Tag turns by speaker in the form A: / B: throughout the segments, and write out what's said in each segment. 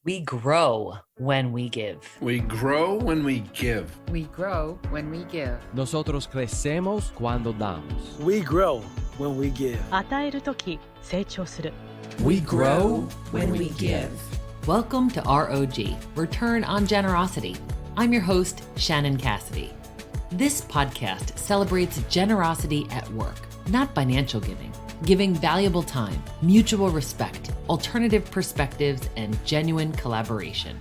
A: We grow when we give.
B: We grow when we give.
C: We grow when we give.
D: Nosotros crecemos cuando damos.
E: We grow when we give.
F: 与えるとき成長する。
D: We grow
A: when we give. Welcome to ROG, Return on Generosity. I'm your host, Shannon Cassidy. This podcast celebrates generosity at work, not financial giving. Giving valuable time, mutual respect, alternative perspectives, and genuine collaboration.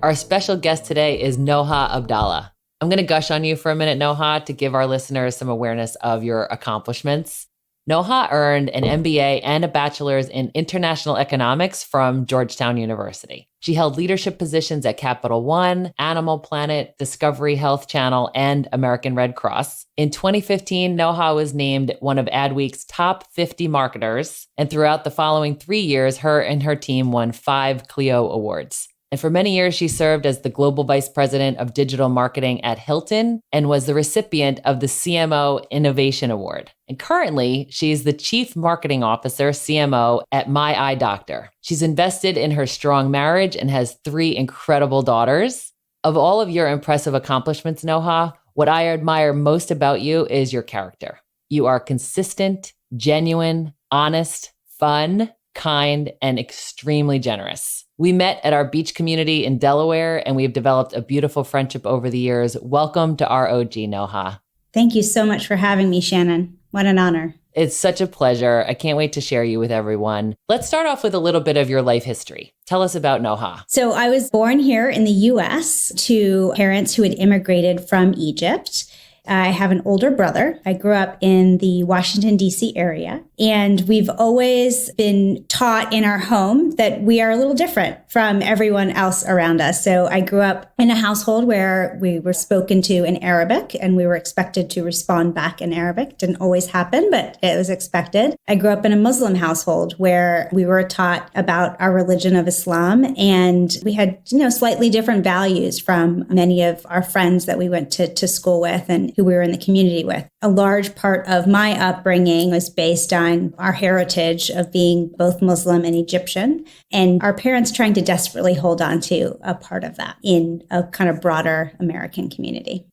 A: Our special guest today is Noha Abdalla. I'm going to gush on you for a minute, Noha, to give our listeners some awareness of your accomplishments. Noha earned an MBA and a bachelor's in international economics from Georgetown University. She held leadership positions at Capital One, Animal Planet, Discovery Health Channel, and American Red Cross. In 2015, Noha was named one of Adweek's top 50 marketers. And throughout the following 3 years, her and her team won 5 Clio Awards. And for many years, she served as the Global Vice President of Digital Marketing at Hilton and was the recipient of the CMO Innovation Award. And currently, she's the Chief Marketing Officer, CMO, at MyEyeDr. She's invested in her strong marriage and has 3 incredible daughters. Of all of your impressive accomplishments, Noha, what I admire most about you is your character. You are consistent, genuine, honest, fun, kind, and extremely generous. We met at our beach community in Delaware, and we've developed a beautiful friendship over the years. Welcome to ROG, Noha.
G: Thank you so much for having me, Shannon. What an honor.
A: It's such a pleasure. I can't wait to share you with everyone. Let's start off with a little bit of your life history. Tell us about Noha.
G: So I was born here in the U.S. to parents who had immigrated from Egypt. I have an older brother. I grew up in the Washington, D.C. area, and we've always been taught in our home that we are a little different from everyone else around us. So I grew up in a household where we were spoken to in Arabic, and we were expected to respond back in Arabic. Didn't always happen, but it was expected. I grew up in a Muslim household where we were taught about our religion of Islam, and we had, slightly different values from many of our friends that we went to school with and who we were in the community with. A large part of my upbringing was based on our heritage of being both Muslim and Egyptian, and our parents trying to desperately hold on to a part of that in a kind of broader American community.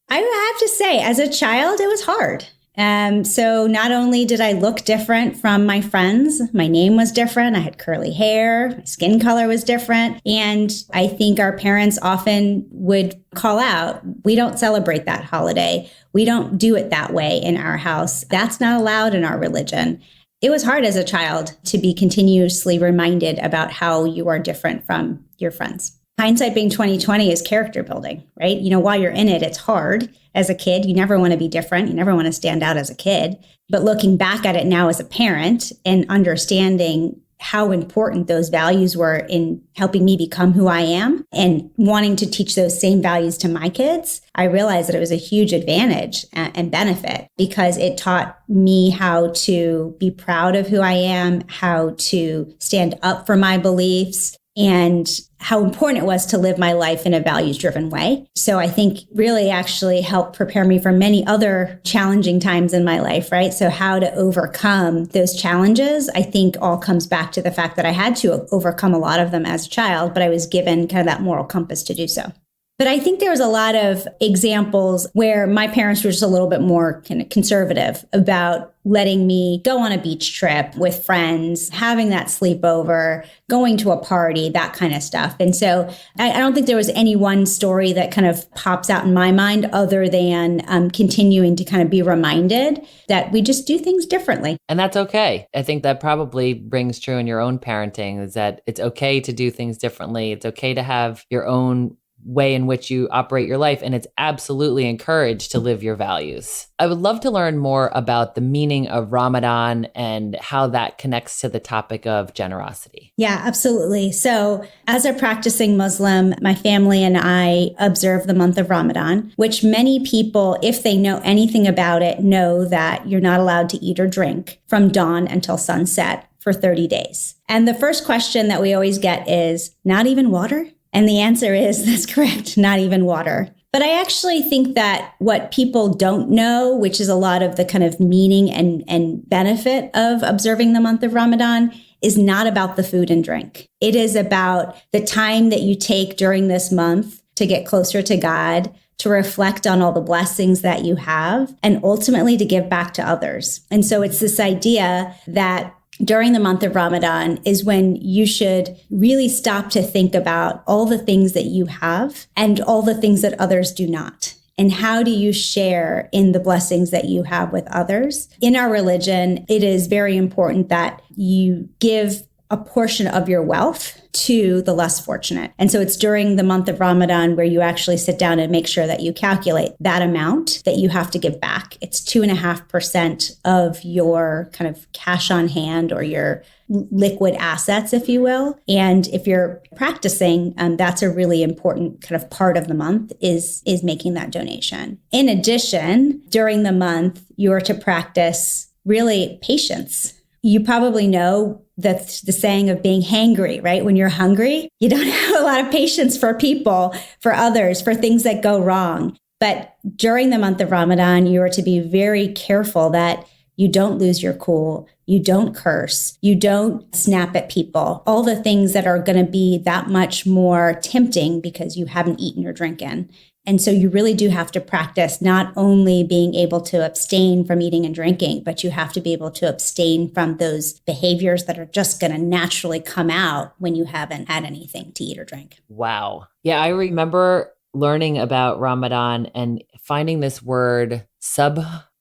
G: I have to say, as a child, it was hard. So not only did I look different from my friends, my name was different. I had curly hair, my skin color was different. And I think our parents often would call out, we don't celebrate that holiday. We don't do it that way in our house. That's not allowed in our religion. It was hard as a child to be continuously reminded about how you are different from your friends. Hindsight being 2020 is character building, right? While you're in it, it's hard. As a kid, you never want to be different. You never want to stand out as a kid. But looking back at it now as a parent and understanding how important those values were in helping me become who I am and wanting to teach those same values to my kids, I realized that it was a huge advantage and benefit because it taught me how to be proud of who I am, how to stand up for my beliefs, and how important it was to live my life in a values-driven way. So I think really actually helped prepare me for many other challenging times in my life, right? So how to overcome those challenges, I think all comes back to the fact that I had to overcome a lot of them as a child, but I was given kind of that moral compass to do so. But I think there was a lot of examples where my parents were just a little bit more kind of conservative about letting me go on a beach trip with friends, having that sleepover, going to a party, that kind of stuff. And so I don't think there was any one story that kind of pops out in my mind other than continuing to kind of be reminded that we just do things differently.
A: And that's okay. I think that probably rings true in your own parenting, is that it's okay to do things differently. It's okay to have your own way in which you operate your life, and it's absolutely encouraged to live your values. I would love to learn more about the meaning of Ramadan and how that connects to the topic of generosity.
G: Yeah, absolutely. So as a practicing Muslim, my family and I observe the month of Ramadan, which many people, if they know anything about it, know that you're not allowed to eat or drink from dawn until sunset for 30 days. And the first question that we always get is, not even water? And the answer is, that's correct, not even water. But I actually think that what people don't know, which is a lot of the kind of meaning and benefit of observing the month of Ramadan, is not about the food and drink. It is about the time that you take during this month to get closer to God, to reflect on all the blessings that you have, and ultimately to give back to others. And so it's this idea that during the month of Ramadan is when you should really stop to think about all the things that you have and all the things that others do not. And how do you share in the blessings that you have with others? In our religion, it is very important that you give a portion of your wealth to the less fortunate. And so it's during the month of Ramadan where you actually sit down and make sure that you calculate that amount that you have to give back. It's 2.5% of your kind of cash on hand or your liquid assets, if you will. And if you're practicing, that's a really important kind of part of the month is making that donation. In addition, during the month, you're to practice really patience. You probably know that's the saying of being hangry, right? When you're hungry, you don't have a lot of patience for people, for others, for things that go wrong. But during the month of Ramadan, you are to be very careful that you don't lose your cool, you don't curse, you don't snap at people, all the things that are going to be that much more tempting because you haven't eaten or drinking. And so you really do have to practice not only being able to abstain from eating and drinking, but you have to be able to abstain from those behaviors that are just going to naturally come out when you haven't had anything to eat or drink.
A: Wow. Yeah, I remember learning about Ramadan and finding this word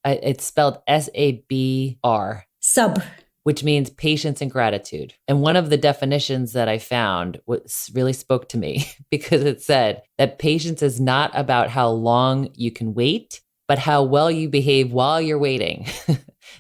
A: it's spelled Sabr.
G: Sabr.
A: Which means patience and gratitude. And one of the definitions that I found really spoke to me because it said that patience is not about how long you can wait, but how well you behave while you're waiting.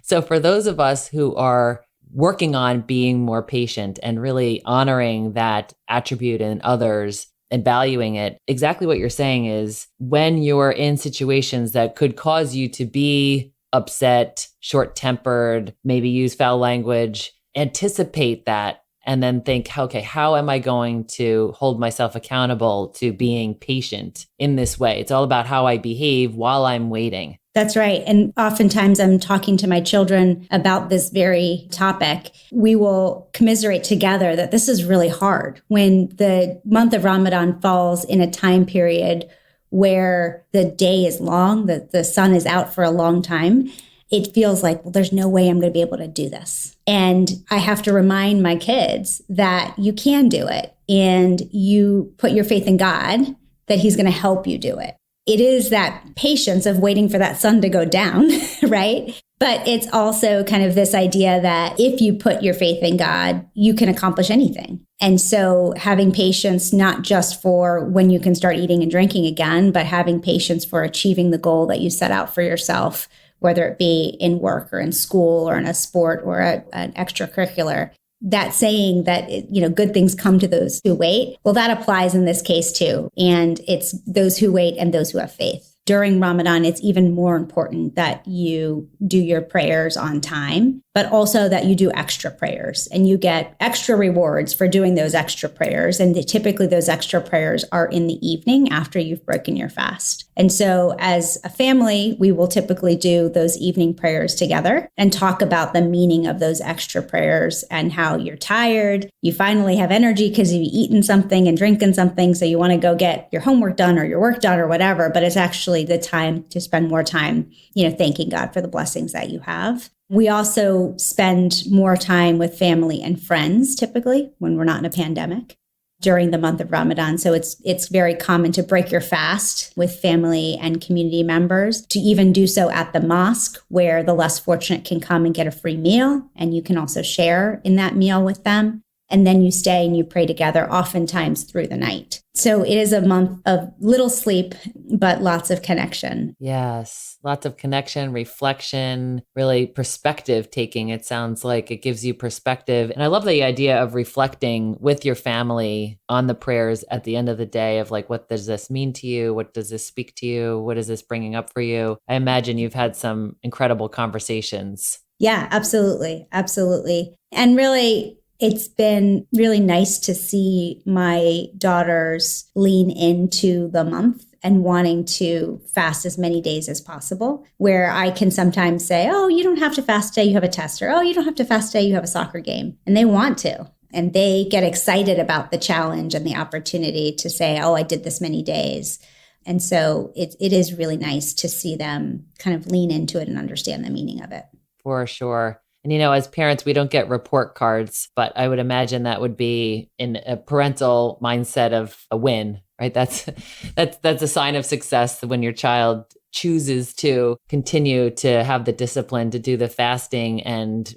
A: So for those of us who are working on being more patient and really honoring that attribute in others and valuing it, exactly what you're saying is when you're in situations that could cause you to be upset, short-tempered, maybe use foul language, anticipate that, and then think, okay, how am I going to hold myself accountable to being patient in this way? It's all about how I behave while I'm waiting.
G: That's right. And oftentimes I'm talking to my children about this very topic. We will commiserate together that this is really hard when the month of Ramadan falls in a time period where the day is long, the sun is out for a long time. It feels like, well, there's no way I'm going to be able to do this. And I have to remind my kids that you can do it. And you put your faith in God that he's going to help you do it. It is that patience of waiting for that sun to go down, right? But it's also kind of this idea that if you put your faith in God, you can accomplish anything. And so having patience, not just for when you can start eating and drinking again, but having patience for achieving the goal that you set out for yourself, whether it be in work or in school or in a sport or an extracurricular. That saying that, good things come to those who wait. Well, that applies in this case too. And it's those who wait and those who have faith. During Ramadan, it's even more important that you do your prayers on time, but also that you do extra prayers and you get extra rewards for doing those extra prayers. And typically those extra prayers are in the evening after you've broken your fast. And so as a family, we will typically do those evening prayers together and talk about the meaning of those extra prayers and how you're tired. You finally have energy because you've eaten something and drinking something. So you want to go get your homework done or your work done or whatever, but it's actually the time to spend more time, thanking God for the blessings that you have. We also spend more time with family and friends, typically, when we're not in a pandemic during the month of Ramadan. So it's very common to break your fast with family and community members, to even do so at the mosque where the less fortunate can come and get a free meal. And you can also share in that meal with them. And then you stay and you pray together, oftentimes through the night. So it is a month of little sleep, but lots of connection.
A: Yes, lots of connection, reflection, really perspective taking. It sounds like it gives you perspective. And I love the idea of reflecting with your family on the prayers at the end of the day of like, what does this mean to you? What does this speak to you? What is this bringing up for you? I imagine you've had some incredible conversations.
G: Yeah, absolutely. Absolutely. And really, It's been really nice to see my daughters lean into the month and wanting to fast as many days as possible, where I can sometimes say, oh, you don't have to fast today, you have a test, or oh, you don't have to fast today, you have a soccer game. And they want to. And they get excited about the challenge and the opportunity to say, oh, I did this many days. And so it is really nice to see them kind of lean into it and understand the meaning of it.
A: For sure. And, as parents, we don't get report cards, but I would imagine that would be in a parental mindset of a win, right? That's a sign of success when your child chooses to continue to have the discipline to do the fasting and,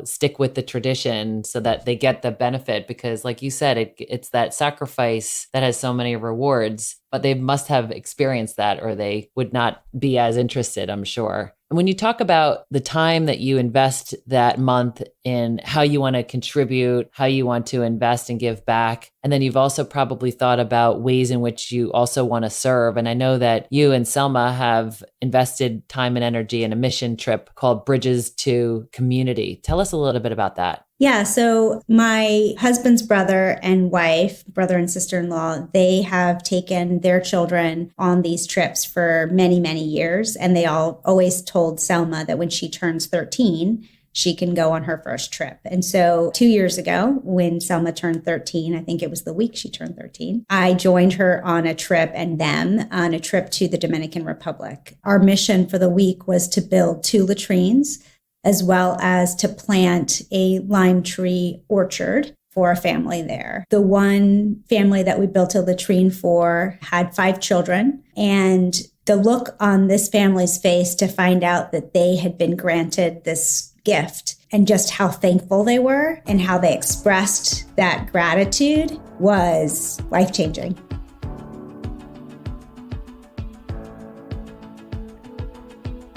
A: stick with the tradition so that they get the benefit. Because like you said, it's that sacrifice that has so many rewards, but they must have experienced that or they would not be as interested, I'm sure. And when you talk about the time that you invest that month in how you want to contribute, how you want to invest and give back, and then you've also probably thought about ways in which you also want to serve. And I know that you and Selma have invested time and energy in a mission trip called Bridges to Community. Tell us a little bit about that.
G: Yeah, so my husband's brother and wife, brother and sister-in-law, they have taken their children on these trips for many, many years. And they always told Selma that when she turns 13, she can go on her first trip. And so 2 years ago, when Selma turned 13, I think it was the week she turned 13, I joined her on a trip and them on a trip to the Dominican Republic. Our mission for the week was to build 2 latrines, as well as to plant a lime tree orchard for a family there. The one family that we built a latrine for had 5 children, and the look on this family's face to find out that they had been granted this gift and just how thankful they were and how they expressed that gratitude was life-changing.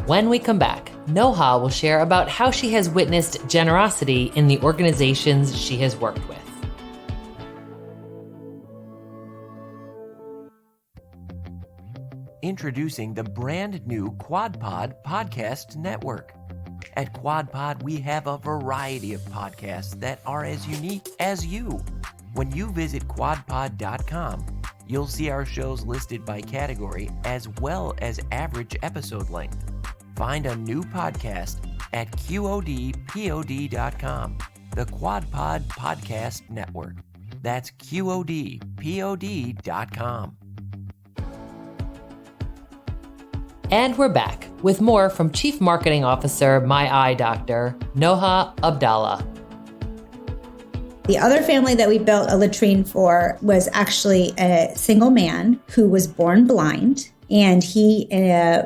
A: When we come back, Noha will share about how she has witnessed generosity in the organizations she has worked with.
H: Introducing the brand new QuadPod Podcast Network. At QuadPod, we have a variety of podcasts that are as unique as you. When you visit quadpod.com, you'll see our shows listed by category as well as average episode length. Find a new podcast at QODPOD.com, the QuadPod Podcast Network. That's QODPOD.com.
A: And we're back with more from Chief Marketing Officer MyEyeDr, Noha Abdalla.
G: The other family that we built a latrine for was actually a single man who was born blind. And he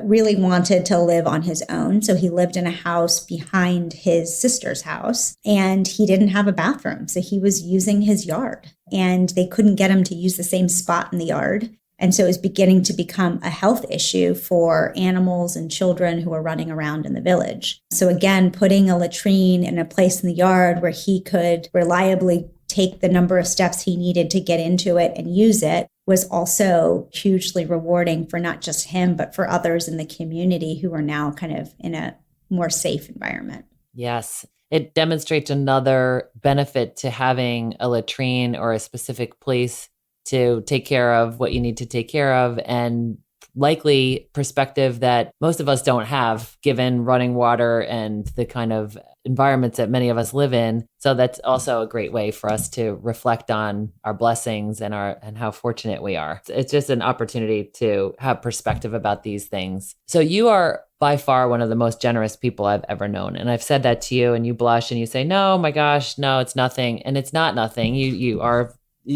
G: really wanted to live on his own. So he lived in a house behind his sister's house, and he didn't have a bathroom. So he was using his yard, and they couldn't get him to use the same spot in the yard. And so it was beginning to become a health issue for animals and children who were running around in the village. So again, putting a latrine in a place in the yard where he could reliably take the number of steps he needed to get into it and use it was also hugely rewarding for not just him, but for others in the community who are now kind of in a more safe environment.
A: Yes. It demonstrates another benefit to having a latrine or a specific place to take care of what you need to take care of, and likely perspective that most of us don't have given running water and the kind of environments that many of us live in. So that's also a great way for us to reflect on our blessings and how fortunate we are. It's just an opportunity to have perspective about these things. So you are by far one of the most generous people I've ever known. And I've said that to you and you blush and you say, no, my gosh, no, it's nothing. And it's not nothing. You are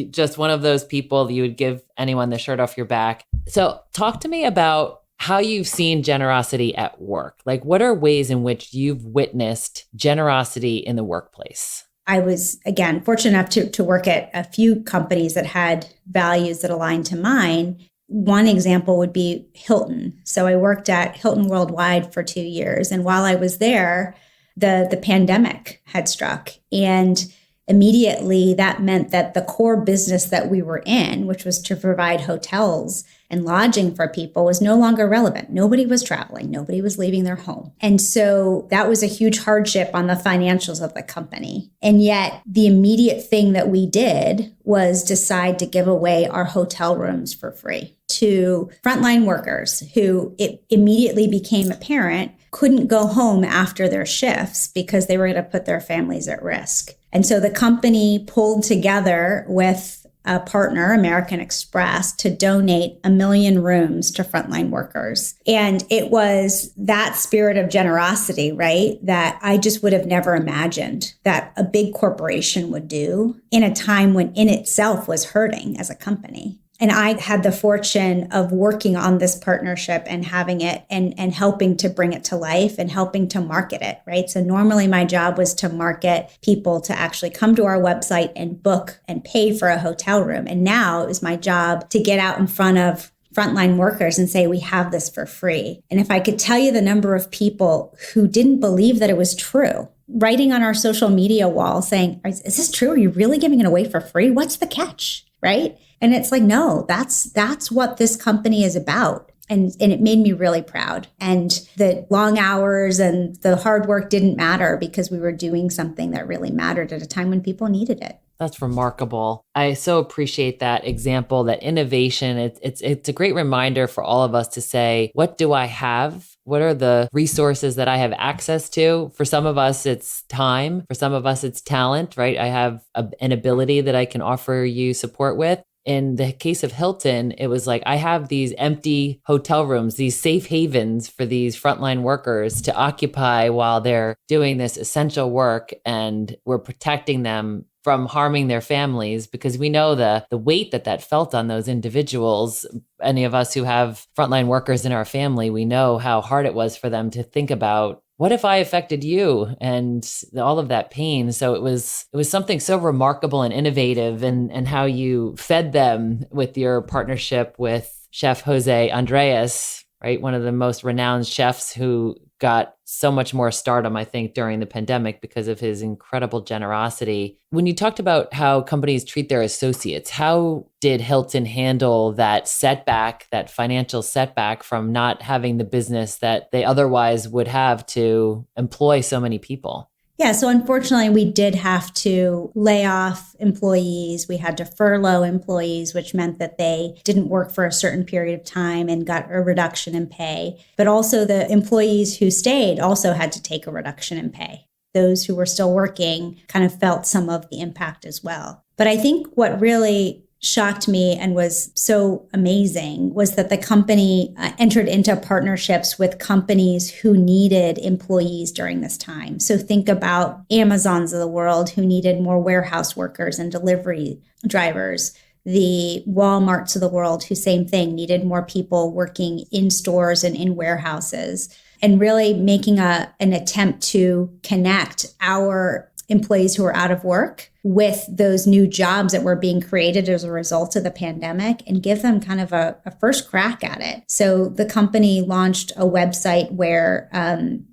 A: just one of those people that you would give anyone the shirt off your back. So talk to me about how you've seen generosity at work. Like, what are ways in which you've witnessed generosity in the workplace?
G: I was, again, fortunate enough to work at a few companies that had values that aligned to mine. One example would be Hilton. So I worked at Hilton Worldwide for 2 years. And while I was there, the pandemic had struck. And immediately that meant that the core business that we were in, which was to provide hotels and lodging for people, was no longer relevant. Nobody was traveling. Nobody was leaving their home. And so that was a huge hardship on the financials of the company. And yet the immediate thing that we did was decide to give away our hotel rooms for free to frontline workers who, it immediately became apparent, couldn't go home after their shifts because they were going to put their families at risk. And so the company pulled together with a partner, American Express, to donate 1 million rooms to frontline workers. And it was that spirit of generosity, right, that I just would have never imagined that a big corporation would do in a time when in itself was hurting as a company. And I had the fortune of working on this partnership and having it and helping to bring it to life and helping to market it, right? So normally my job was to market people to actually come to our website and book and pay for a hotel room. And now it was my job to get out in front of frontline workers and say, we have this for free. And if I could tell you the number of people who didn't believe that it was true, writing on our social media wall saying, is this true? Are you really giving it away for free? What's the catch, right? And it's like, no, that's what this company is about. And it made me really proud. And the long hours and the hard work didn't matter because we were doing something that really mattered at a time when people needed it.
A: That's remarkable. I so appreciate that example, that innovation. It's a great reminder for all of us to say, what do I have? What are the resources that I have access to? For some of us, it's time. For some of us, it's talent, right? I have an ability that I can offer you support with. In the case of Hilton, it was like, I have these empty hotel rooms, these safe havens for these frontline workers to occupy while they're doing this essential work, and we're protecting them from harming their families, because we know the weight that felt on those individuals. Any of us who have frontline workers in our family, we know how hard it was for them to think about, what if I affected you, and all of that pain. So it was something so remarkable and innovative, and how you fed them with your partnership with Chef Jose Andres, right? One of the most renowned chefs who got so much more stardom, I think, during the pandemic because of his incredible generosity. When you talked about how companies treat their associates, how did Hilton handle that setback, that financial setback from not having the business that they otherwise would have to employ so many people?
G: Yeah, so unfortunately, we did have to lay off employees. We had to furlough employees, which meant that they didn't work for a certain period of time and got a reduction in pay. But also the employees who stayed also had to take a reduction in pay. Those who were still working kind of felt some of the impact as well. But I think what really shocked me and was so amazing was that the company entered into partnerships with companies who needed employees during this time. So think about Amazons of the world who needed more warehouse workers and delivery drivers. The Walmarts of the world who, same thing, needed more people working in stores and in warehouses, and really making an attempt to connect our employees who are out of work with those new jobs that were being created as a result of the pandemic, and give them kind of a first crack at it. So the company launched a website where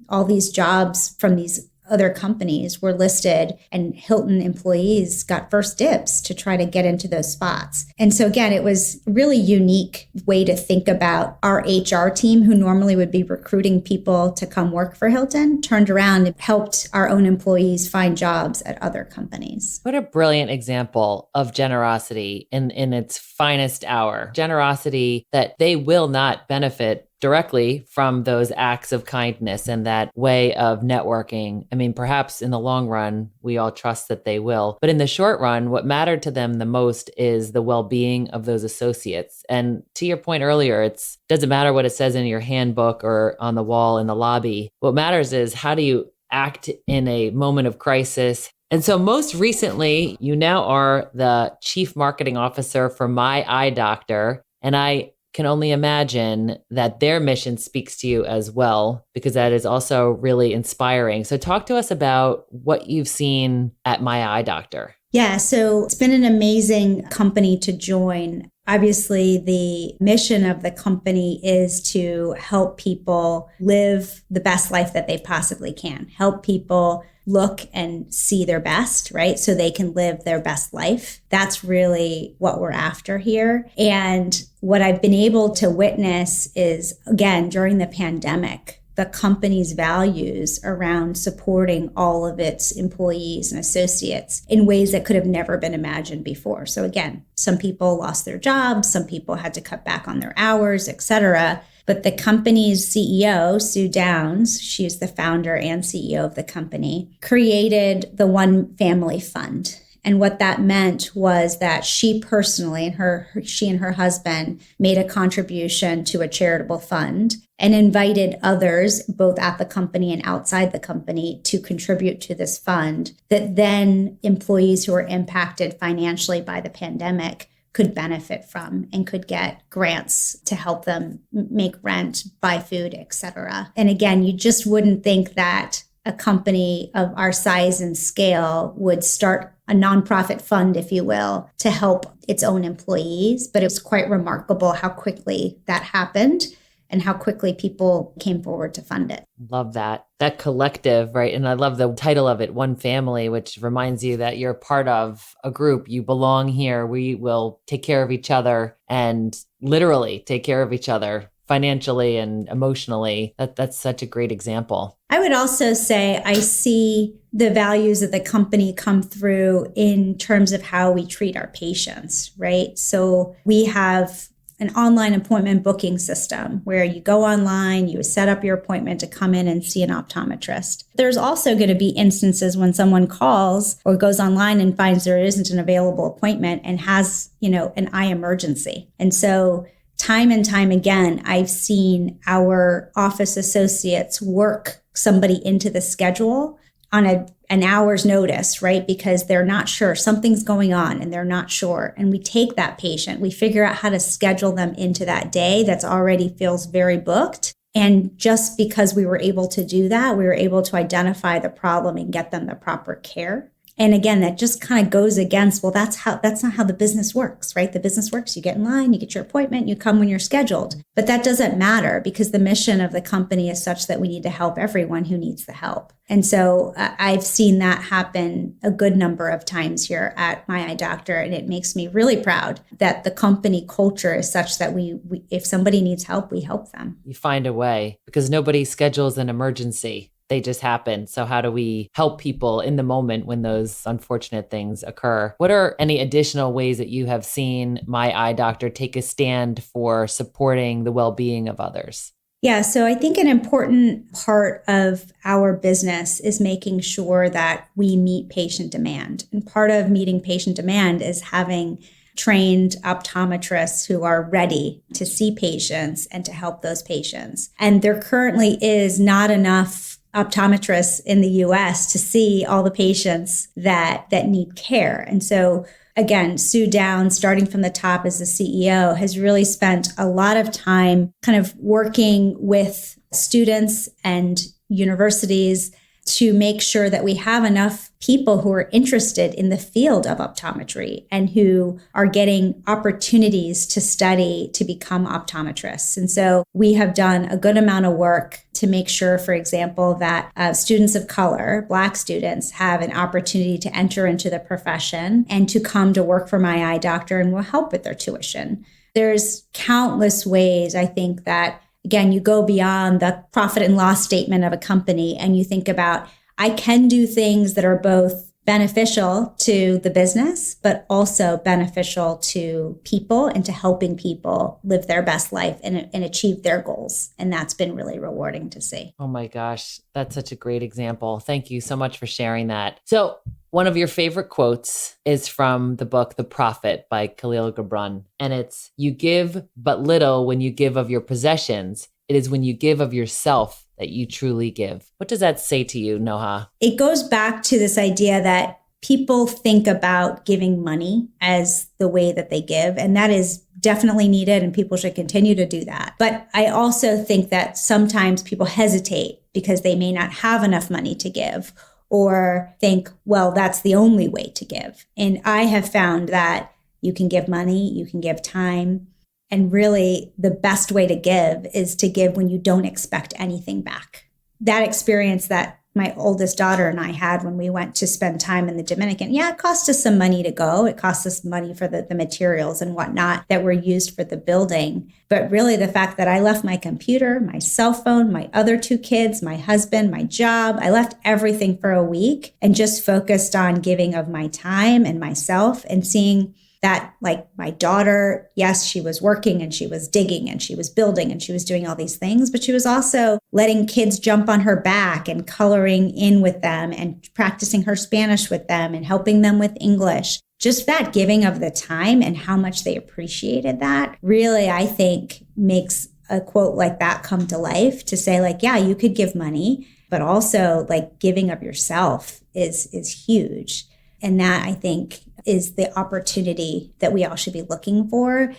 G: all these jobs from these other companies were listed, and Hilton employees got first dibs to try to get into those spots. And so again, it was a really unique way to think about our HR team, who normally would be recruiting people to come work for Hilton, turned around and helped our own employees find jobs at other companies.
A: What a brilliant example of generosity in its finest hour. Generosity that they will not benefit directly from those acts of kindness and that way of networking. I mean, perhaps in the long run, we all trust that they will. But in the short run, what mattered to them the most is the well-being of those associates. And to your point earlier, it doesn't matter what it says in your handbook or on the wall in the lobby. What matters is, how do you act in a moment of crisis? And so most recently, you now are the Chief Marketing Officer for MyEyeDr. And I can only imagine that their mission speaks to you as well, because that is also really inspiring. So talk to us about what you've seen at MyEyeDr.
G: Yeah, so it's been an amazing company to join. Obviously, the mission of the company is to help people live the best life that they possibly can, help people look and see their best, right? So they can live their best life. That's really what we're after here. And what I've been able to witness is, again, during the pandemic, the company's values around supporting all of its employees and associates in ways that could have never been imagined before. So again, some people lost their jobs, some people had to cut back on their hours, et cetera. But the company's CEO, Sue Downs, she's the founder and CEO of the company, created the One Family Fund. And what that meant was that she personally and she and her husband made a contribution to a charitable fund and invited others, both at the company and outside the company, to contribute to this fund that then employees who were impacted financially by the pandemic could benefit from and could get grants to help them make rent, buy food, et cetera. And again, you just wouldn't think that a company of our size and scale would start a nonprofit fund, if you will, to help its own employees. But it was quite remarkable how quickly that happened and how quickly people came forward to fund it.
A: Love that. That collective, right? And I love the title of it, One Family, which reminds you that you're part of a group. You belong here. We will take care of each other and literally take care of each other financially and emotionally. That's such a great example.
G: I would also say I see the values of the company come through in terms of how we treat our patients, right? So we have an online appointment booking system where you go online, you set up your appointment to come in and see an optometrist. There's also going to be instances when someone calls or goes online and finds there isn't an available appointment and has, an eye emergency. And so time and time again, I've seen our office associates work somebody into the schedule on an hour's notice, right? Because they're not sure, something's going on and they're not sure. And we take that patient, we figure out how to schedule them into that day that's already feels very booked. And just because we were able to do that, we were able to identify the problem and get them the proper care. And again, that just kind of goes against, well, that's not how the business works, right? The business works. You get in line, you get your appointment, you come when you're scheduled. But that doesn't matter because the mission of the company is such that we need to help everyone who needs the help. And so I've seen that happen a good number of times here at MyEyeDr. And it makes me really proud that the company culture is such that we if somebody needs help, we help them.
A: You find a way because nobody schedules an emergency. They just happen. So how do we help people in the moment when those unfortunate things occur? What are any additional ways that you have seen MyEyeDr take a stand for supporting the well-being of others?
G: Yeah, so I think an important part of our business is making sure that we meet patient demand. And part of meeting patient demand is having trained optometrists who are ready to see patients and to help those patients. And there currently is not enough optometrists in the US to see all the patients that need care. And so again, Sue Downs, starting from the top as the CEO, has really spent a lot of time kind of working with students and universities to make sure that we have enough people who are interested in the field of optometry and who are getting opportunities to study to become optometrists. And so we have done a good amount of work to make sure, for example, that students of color, Black students, have an opportunity to enter into the profession and to come to work for MyEyeDr, and we'll help with their tuition. There's countless ways, I think, that again, you go beyond the profit and loss statement of a company and you think about, I can do things that are both beneficial to the business, but also beneficial to people and to helping people live their best life and achieve their goals. And that's been really rewarding to see.
A: Oh my gosh, that's such a great example. Thank you so much for sharing that. So one of your favorite quotes is from the book, The Prophet by Khalil Gibran. And it's, you give but little when you give of your possessions. It is when you give of yourself that you truly give. What does that say to you, Noha?
G: It goes back to this idea that people think about giving money as the way that they give. And that is definitely needed and people should continue to do that. But I also think that sometimes people hesitate because they may not have enough money to give, or think, well, that's the only way to give. And I have found that You can give money, you can give time. And really, the best way to give is to give when you don't expect anything back. That experience that my oldest daughter and I had when we went to spend time in the Dominican, it cost us some money to go. It cost us money for the materials and whatnot that were used for the building. But really, the fact that I left my computer, my cell phone, my other 2 kids, my husband, my job, I left everything for a week and just focused on giving of my time and myself and seeing that, like, my daughter, yes, she was working and she was digging and she was building and she was doing all these things, but she was also letting kids jump on her back and coloring in with them and practicing her Spanish with them and helping them with English. Just that giving of the time and how much they appreciated that really, I think, makes a quote like that come to life, to say, like, yeah, you could give money, but also, like, giving of yourself is huge. And that, I think, is the opportunity that we all should be looking for.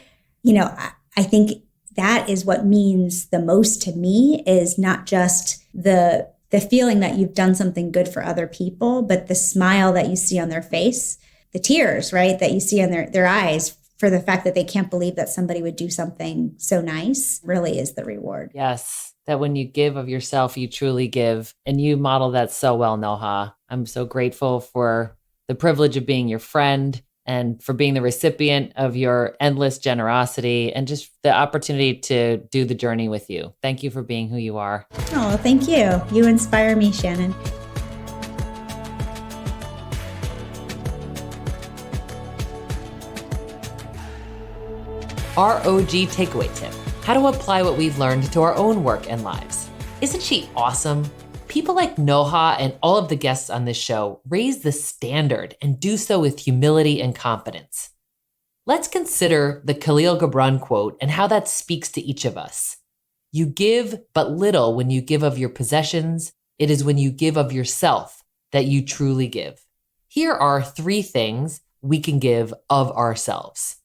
G: I think that is what means the most to me, is not just the feeling that you've done something good for other people, but the smile that you see on their face, the tears, right, that you see on their eyes for the fact that they can't believe that somebody would do something so nice, really is the reward.
A: Yes, that when you give of yourself, you truly give. And you model that so well, Noha. I'm so grateful for the privilege of being your friend and for being the recipient of your endless generosity and just the opportunity to do the journey with you. Thank you for being who you are.
G: Oh, thank you. You inspire me, Shannon.
A: ROG takeaway tip: how to apply what we've learned to our own work and lives. Isn't she awesome? People like Noha and all of the guests on this show raise the standard and do so with humility and confidence. Let's consider the Khalil Gibran quote and how that speaks to each of us. You give but little when you give of your possessions. It is when you give of yourself that you truly give. Here are 3 things we can give of ourselves.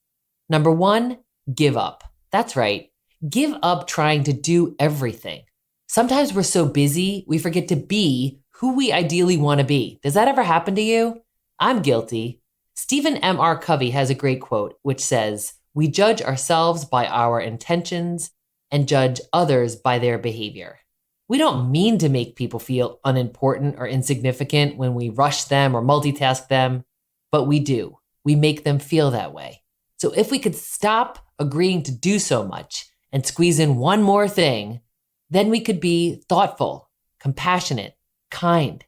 A: Number 1, give up. That's right. Give up trying to do everything. Sometimes we're so busy, we forget to be who we ideally want to be. Does that ever happen to you? I'm guilty. Stephen M.R. Covey has a great quote, which says, "We judge ourselves by our intentions and judge others by their behavior." We don't mean to make people feel unimportant or insignificant when we rush them or multitask them, but we do. We make them feel that way. So if we could stop agreeing to do so much and squeeze in one more thing, then we could be thoughtful, compassionate, kind,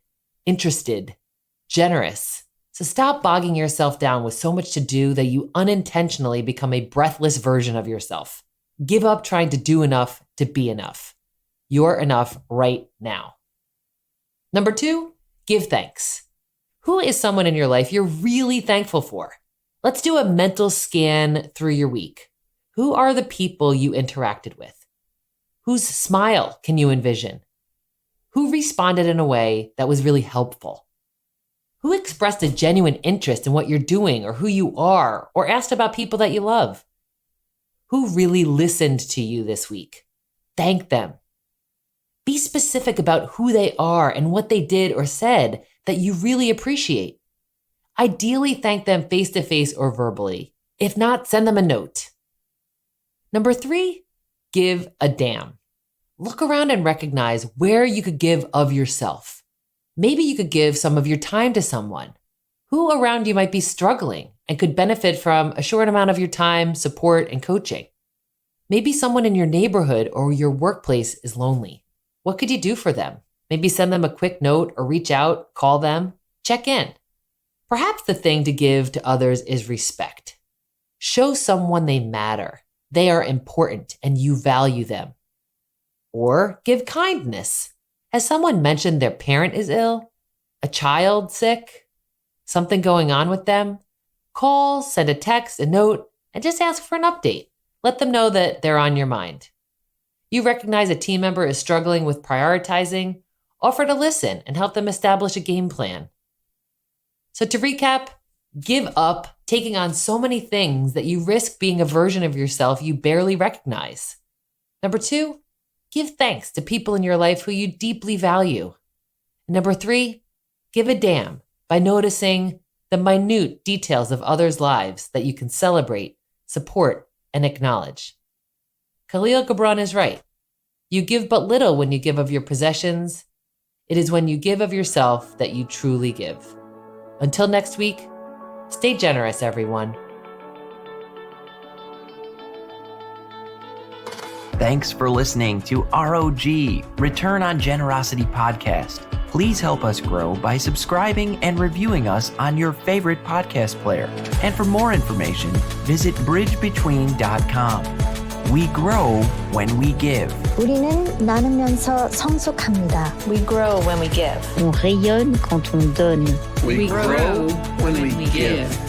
A: interested, generous. So stop bogging yourself down with so much to do that you unintentionally become a breathless version of yourself. Give up trying to do enough to be enough. You're enough right now. Number 2, give thanks. Who is someone in your life you're really thankful for? Let's do a mental scan through your week. Who are the people you interacted with? Whose smile can you envision? Who responded in a way that was really helpful? Who expressed a genuine interest in what you're doing or who you are, or asked about people that you love? Who really listened to you this week? Thank them. Be specific about who they are and what they did or said that you really appreciate. Ideally, thank them face-to-face or verbally. If not, send them a note. Number 3, give a damn. Look around and recognize where you could give of yourself. Maybe you could give some of your time to someone. Who around you might be struggling and could benefit from a short amount of your time, support, and coaching? Maybe someone in your neighborhood or your workplace is lonely. What could you do for them? Maybe send them a quick note or reach out, call them, check in. Perhaps the thing to give to others is respect. Show someone they matter. They are important and you value them. Or give kindness. Has someone mentioned their parent is ill? A child sick? Something going on with them? Call, send a text, a note, and just ask for an update. Let them know that they're on your mind. You recognize a team member is struggling with prioritizing? Offer to listen and help them establish a game plan. So to recap, give up taking on so many things that you risk being a version of yourself you barely recognize. Number 2, give thanks to people in your life who you deeply value. And number 3, give a damn by noticing the minute details of others' lives that you can celebrate, support, and acknowledge. Khalil Gibran is right. You give but little when you give of your possessions. It is when you give of yourself that you truly give. Until next week, stay generous, everyone.
H: Thanks for listening to ROG, Return on Generosity Podcast. Please help us grow by subscribing and reviewing us on your favorite podcast player. And for more information, visit bridgebetween.com. We grow when we give.
I: 우리는 나누면서 성숙합니다.
F: We grow when we give.
J: On rayonne quand on donne.
B: We grow when we give.